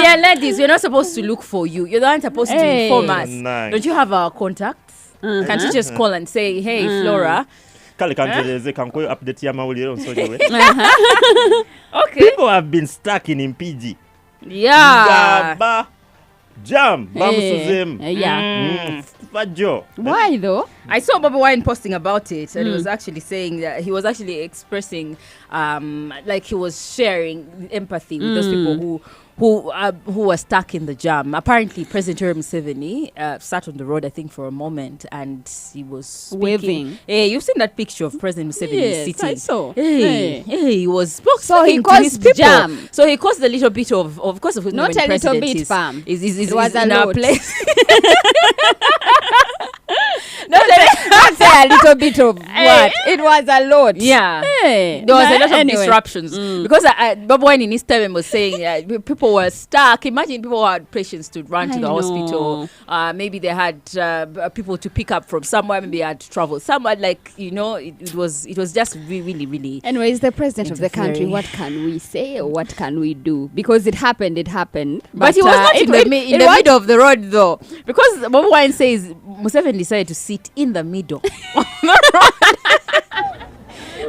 are ladies. We're not supposed to look for you. You're not supposed to inform us. Nice. Don't you have our contacts? Can't you just call and say, hey, Flora? Kale kanteleze kankoyo update ya mawulire onsonyewe. Okay. People have been stuck in Mpigi. Yeah. Gaba jam bamusuzem. Fajo. Why though? I saw Bobby Wine posting about it, and he was actually saying that he was actually expressing, like he was sharing empathy with those people who were stuck in the jam. Apparently, President Yoweri Museveni sat on the road, I think, for a moment, and he was speaking. Waving. Hey, you've seen that picture of President Museveni sitting? I saw. Hey, he was So he speaking to caused his people. jam. So he caused a little bit of course, of Not a little bit, fam. Is It was a in our lot. place. Not say a little bit of what? It was a lot. Yeah. Hey. There was a lot of Anyway. disruptions because Bob Wine in his time was saying people were stuck. Imagine people who had patients to run to I the know. hospital. Maybe they had people to pick up from somewhere. Maybe they had to travel somewhere. Like it was just really, really. Anyways, the president of the country, very- what can we say or what can we do? Because it happened. But he was not in the middle of the road though, because Bob Wine says Museveni decided to sit in the middle.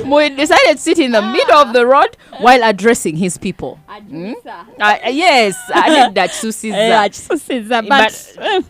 We decided to sit in the middle of the road while addressing his people. Yes, I did that. But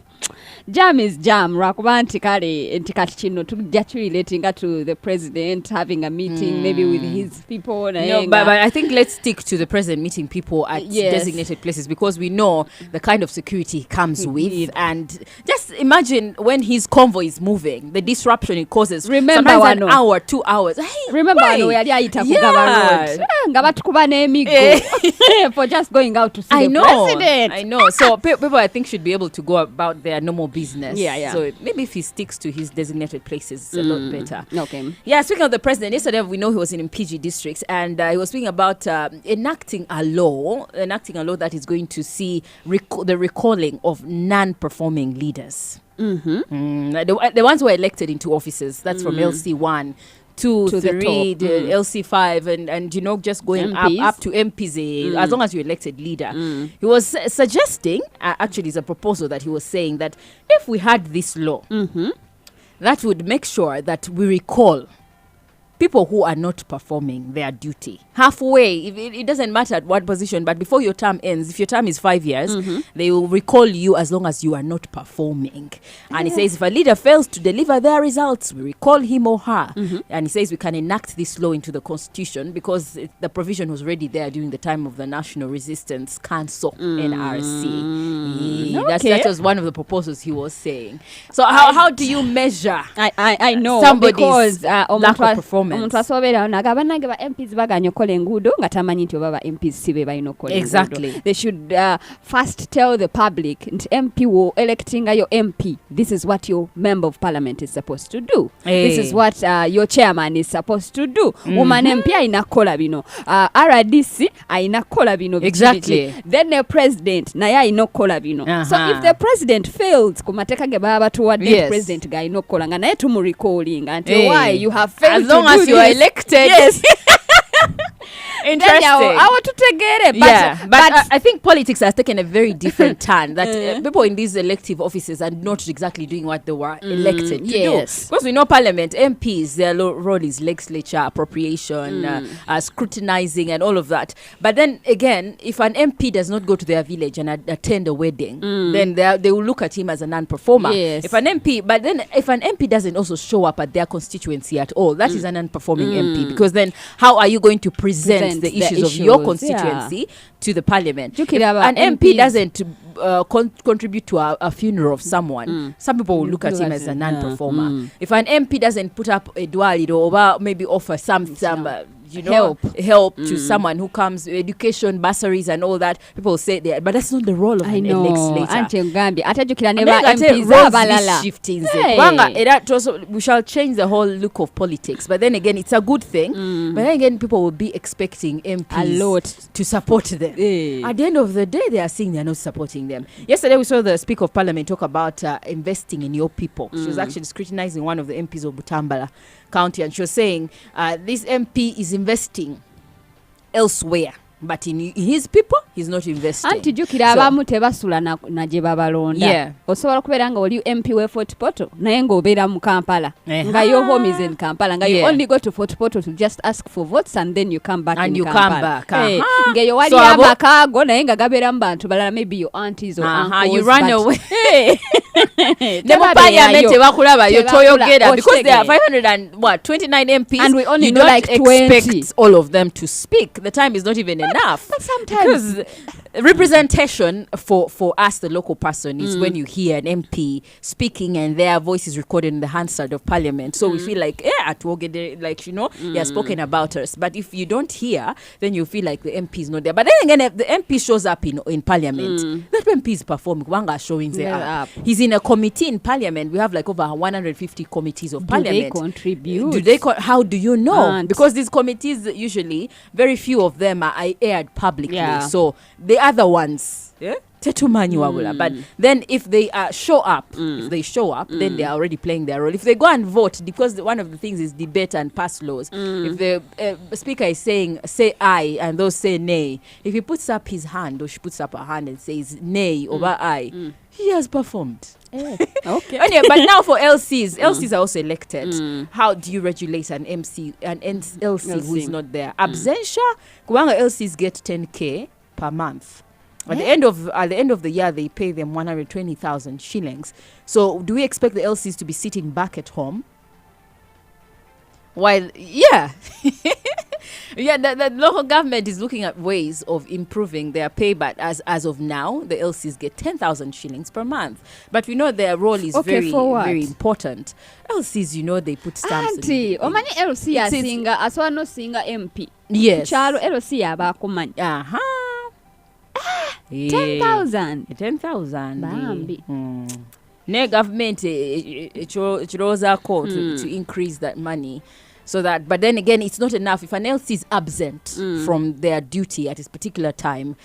jam is jam. Lwakuba nti kale nti kati kino tujja relating to the president having a meeting maybe with his people. No, but I think let's stick to the president meeting people at designated places, because we know the kind of security he comes with. And just imagine when his convoy is moving, the disruption it causes. Remember sometimes wano. an hour, 2 hours. Hey, Remember why? wano yali ayita ku Gaba Road. Nga batukuba n'emiggo for just going out to see the president. I know. So people, I think, should be able to go about their normal business. Yeah. So maybe if he sticks to his designated places, it's a lot better. Okay. Yeah, speaking of the president, yesterday we know he was in Mpigi district, and he was speaking about enacting a law that is going to see the recalling of non-performing leaders. The ones who were elected into offices, that's from LC1 to 3, the LC5, and just going up to MPs, as long as you're elected leader. He was suggesting, actually it's a proposal that he was saying that if we had this law, that would make sure that we recall people who are not performing their duty halfway. It doesn't matter at what position, but before your term ends, if your term is 5 years, they will recall you as long as you are not performing. And he says if a leader fails to deliver their results, we recall him or her. And he says we can enact this law into the constitution because the provision was already there during the time of the National Resistance Council, NRC. That was one of the proposals he was saying. So how do you measure I know somebody's because lack of performance? omuntu asoberera nagaba ba MPs baganya okola enguudo nga tamanyi nti baba MPs sibe balina okola Exactly. They should first tell the public nti MP wo electing your MP, this is what your member of parliament is supposed to do. This is what your chairman is supposed to do. Woman MP aina kola bino, RDC aina kola bino. Exactly. Then the president naye aina kola bino. So if the president fails kumateka ge baba batuwadde president ga aina kola nga naye tumurecalling until why you have failed as long to do as you are elected. Yes. Interesting. But I think politics has taken a very different turn. That people in these elective offices are not exactly doing what they were elected to do. Because we know Parliament, MPs, their role is legislature, appropriation, scrutinizing and all of that. But then again, if an MP does not go to their village and attend a wedding, then they will look at him as a non-performer. If an MP doesn't also show up at their constituency at all, that is a non-performing MP. Because then how are you going to present the issues of your constituency to the parliament? If an MP doesn't contribute to a funeral of someone, some people will look at him as a non-performer. If an MP doesn't put up a duality or maybe offer some help to someone who comes, education, bursaries and all that, people say that, but that's not the role of an legislator. We shall change the whole look of politics, but then again it's a good thing. But then again people will be expecting MPs a lot to support them. At the end of the day, they are saying they are not supporting them. Yesterday we saw the Speaker of Parliament talk about investing in your people. She was actually scrutinizing one of the MPs of Butambala County, and she was saying this MP is investing elsewhere But in his people, he's not investing. Anti jukira abamu tebasula na gye babalonda. Yeah. Osobola kubeera nga oli MP we Fort Portal naye ng'obeera mu Kampala. Nga your home is in Kampala. Nga you only go to Fort Portal to just ask for votes and then you come back and in you Kampala. come back. Nga yo wali amakaago naye nga gabeera mu bantu balala, maybe your aunties or uncles. You run away. Ne mu parliament tebakulaba yo toyogera because there are 529 MPs and we only you do don't like 20. expect all of them to speak. The time is not even enough. But sometimes because representation for us, the local person, is when you hear an MP speaking and their voice is recorded in the Hansard of Parliament. So we feel like, at Wogede, like, he has spoken about us. But if you don't hear, then you feel like the MP is not there. But then again, if the MP shows up in Parliament, that MP is performing. Wanga showing there. He's in a committee in Parliament. We have like over 150 committees of Parliament. Do they contribute? How do you know? Because these committees, usually, very few of them are aired publicly. Yeah. So the other ones, but then if they show up, then they are already playing their role. If they go and vote, because one of the things is debate and pass laws. If the speaker is saying say aye and those say nay, if he puts up his hand or she puts up her hand and says nay over aye, he has performed. Okay. Anyway, but now for LCs are also elected. How do you regulate an LC who is not there? Absentia, Kuwanga LCs get 10k per month. At the end of the year, they pay them 120,000 shillings. So, do we expect the LCs to be sitting back at home? While, the local government is looking at ways of improving their pay, but as of now, the LCs get 10,000 shillings per month. But we know their role is very important. LCs, they put stamps. Auntie, omani LC asinga aswa no singa MP. Yes. Chalo LC abakumanyi. 10,000. 10,000. Bambi. Ne government to increase that money. So that, but then again, it's not enough. If an LC is absent from their duty at this particular time,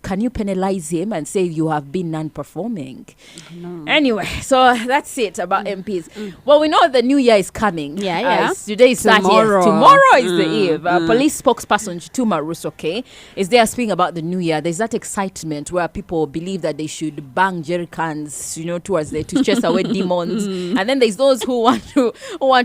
can you penalize him and say you have been non-performing? No. Anyway, so that's it about MPs. Well, we know the new year is coming. Today is tomorrow. Tomorrow is the eve. Police spokesperson Chituma Rusoke is there speaking about the new year. There's that excitement where people believe that they should bang jerry cans, towards there to chase away demons. And then there's those who want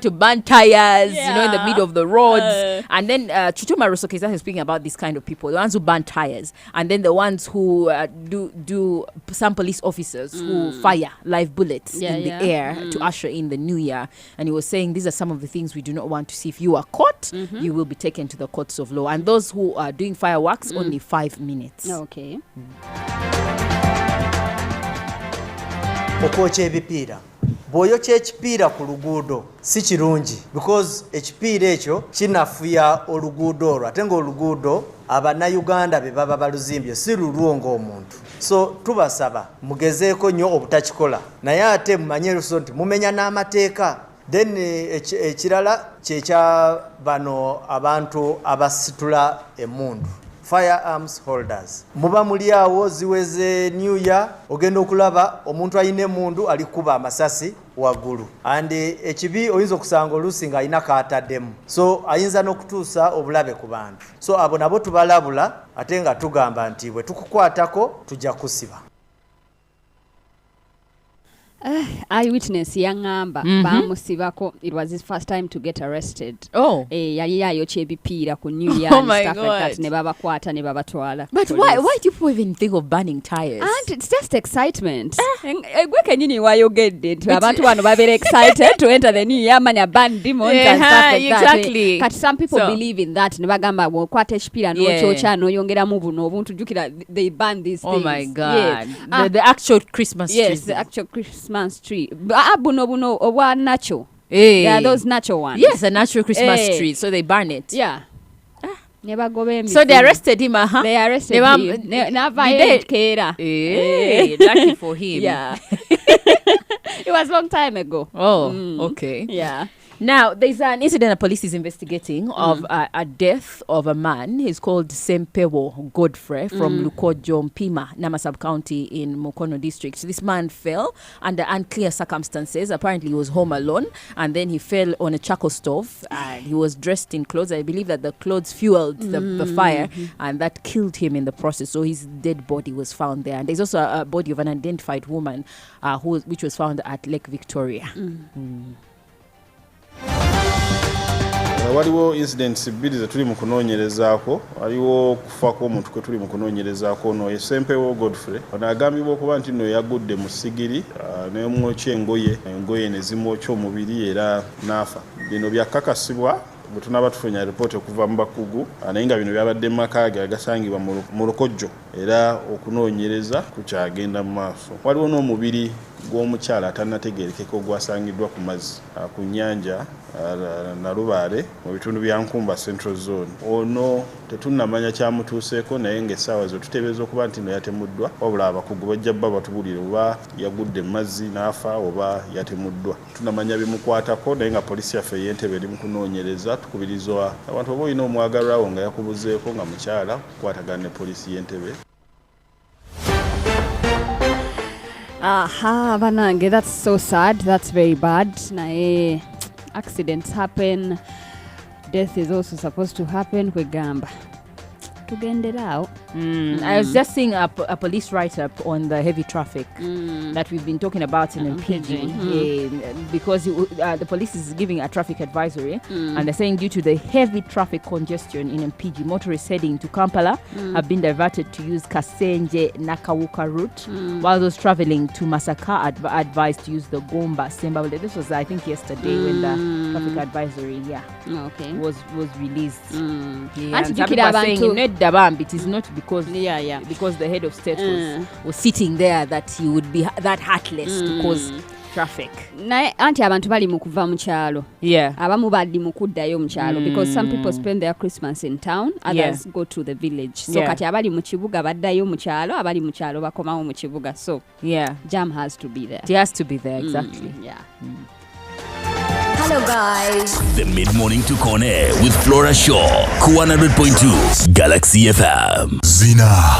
to burn tires, in the middle of the roads. And then Chituma Rusoke is actually speaking about this kind of people, the ones who burn tires. And then the ones who do some police officers who fire live bullets in the air to usher in the new year. And he was saying these are some of the things we do not want to see. If you are caught, you will be taken to the courts of law. And those who are doing fireworks, only 5 minutes. Okay. Okwokya ebipiira bw'oyokya ekipiira ku luguudo si kirungi because ekipiira ekyo kinafuya oluguudo olwo ate ng'oluguudo abannayuganda be baba baluzimbye si lulwo ng'omuntu. So tubasaba mugezeeko nnyo obutakikola naye ate mumanye luso nti mumenya n'amateeka. Then ekirala kyekya bano abantu abasitula emmundu firearms holders. Muba muli awo ziweze new year ogenda okulaba omuntu ayine emmundu alikuba amasasi waggulu and ekibi oyinza okusanga oluusi nga alina kaataddemu so ayinza n'okutuusa obulabe ku bantu. So abo nabo tubalabula ate nga tugamba nti bwe tukukwatako tujja kusiba. Eyewitness yangamba bamusibako. It was his first time to get arrested. Yali yayokya ebipiira ku New Year and stuff like that. Ne babakwata ne babatwala. But why do people even think of burning tires? And it's just excitement. Gwe kenyini wayogedde nti abantu bano babeera excited to enter the new year manya burn demons and stuff like exactly. That. But some people believe in that. Ne bagamba bw'okwata ekipiira n'okyokya n'oyongeramu buno obuntu jukira they burn these things. Oh my God. The actual Christmas tree. Yes, the actual Christmas tree. Buno obwa natural. There are those natural ones. Yes, a natural Christmas tree. So they burn it. Yeah. So they arrested him, They arrested him. Na violent kera. Lucky for him. Yeah. It was a long time ago. Oh, okay. Yeah. Now, there's an incident the police is investigating of a death of a man. He's called Sempewo Godfrey from Lukojo Mpima, Nama Sub-County in Mukono District. This man fell under unclear circumstances. Apparently, he was home alone, and then he fell on a charcoal stove. And he was dressed in clothes. I believe that the clothes fueled the fire, and that killed him in the process. So his dead body was found there. And there's also a body of an unidentified woman which was found at Lake Victoria. Waliwo incidents bbiri ze tuli mu kunoonyerezaako. Waliwo okufa kw'omuntu kwe tuli mu kunoonyerezaako ono ye Sempewo Godfrey. Ono agambibwa okuba nti nno yagudde mu sigiri n'omwokya engoye ne zimwokya omubiri era n'afa. Bino byakakasibwa bwe tunaba tufunye alipooti okuva mu bakugu naye nga bino byabadde mu maka ge agasangibwa mu Lukojo era okunoonyereza kukyagenda mu maaso. Waliwo n'omubiri gw'omukyala atannategeerekeka ogwasangiddwa ku mazzi ku nnyanja Nalubaale mu bitundu bya Nkumba Central Zone. Ono tetunnamanya kyamutuuseeko naye ng'essaawa zo tuteebereza okuba nti no yatemuddwa, wabula abakugu bajja bba batubulire oba yagudde mu mazzi n'afa oba yatemuddwa. Tunnamanya bimukwatako naye nga poliisi yaffe y'Entebbe eri mu kunoonyereza. Tukubiriza abantu oba olina omwagalwa wo nga yakubuzeeko nga mukyala kukwatagana ne poliisi y'Entebbe. Banange, that's so sad. That's very bad. Nae accidents happen. Death is also supposed to happen. Kwegamba tugenderao. I was just seeing a police write-up on the heavy traffic that we've been talking about in Mpigi, because the police is giving a traffic advisory, and they're saying due to the heavy traffic congestion in Mpigi, motorists heading to Kampala have been diverted to use Kasenje Nakawuka route, while those traveling to Masaka advised to use the Gomba Semba. This was, I think, yesterday when the traffic advisory was released. And some people are saying it is not because the head of state was sitting there that he would be that heartless to cause traffic. Naye anti abantu bali mu kuva mu kyalo. Abamu bali mu kuddayo mu kyalo because some people spend their Christmas in town, others go to the village. So kati abali mu kibuga baddayo mu kyalo, abali mu kyalo bakomawo mu kibuga. So jam has to be there. It has to be there, exactly. Hello guys. The Mid-Morning to Corner with Flora Shaw, 100.2 Galaxy FM. Zina.